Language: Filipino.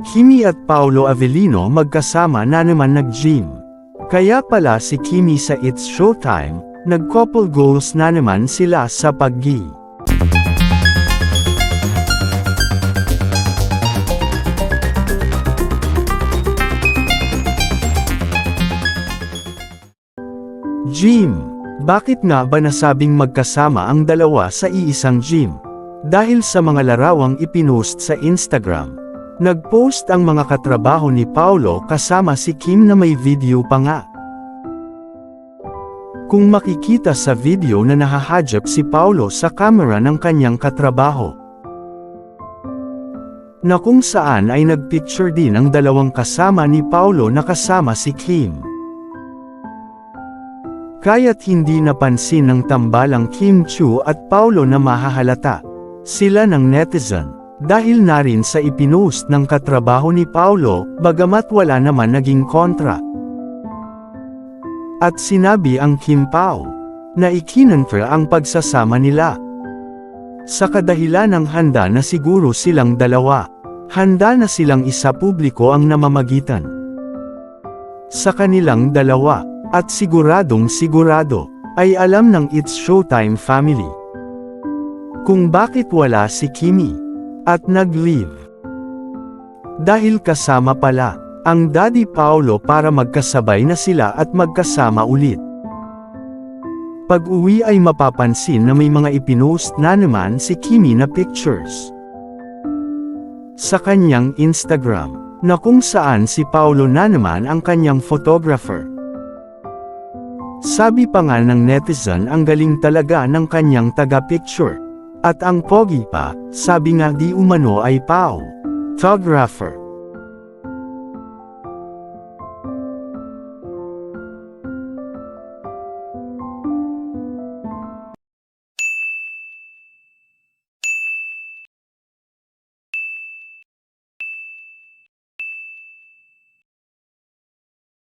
Kimi at Paolo Avellino magkasama na naman nag-gym. Kaya pala si Kimi sa It's Showtime, nag-couple goals na naman sila sa pag-gi. Gym. Bakit nga ba nasabing magkasama ang dalawa sa iisang gym? Dahil sa mga larawang ipinost sa Instagram. Nag-post ang mga katrabaho ni Paolo kasama si Kim na may video pa nga. Kung makikita sa video na nahahajab si Paolo sa camera ng kanyang katrabaho. Na kung saan ay nagpicture din ang dalawang kasama ni Paolo na kasama si Kim. Kaya't hindi napansin ng tambalang Kim Chiu at Paolo na mahahalata sila ng netizen. Dahil na rin sa ipinost ng katrabaho ni Paolo, bagamat wala naman naging kontra. At sinabi ang Kim Pao, na ikinontra ang pagsasama nila. Sa kadahilan ng handa na siguro silang dalawa, handa na silang isa publiko ang namamagitan. Sa kanilang dalawa, at siguradong sigurado, ay alam ng It's Showtime family. Kung bakit wala si Kimi. At nag-leave. Dahil kasama pala, ang Daddy Paolo para magkasabay na sila at magkasama ulit. Pag-uwi ay mapapansin na may mga ipinost na naman si Kimi na pictures. Sa kanyang Instagram, na kung saan si Paolo na naman ang kanyang photographer. Sabi pa nga ng netizen ang galing talaga ng kanyang taga-picture. At ang pogi pa, sabi nga di umano ay Pao, photographer.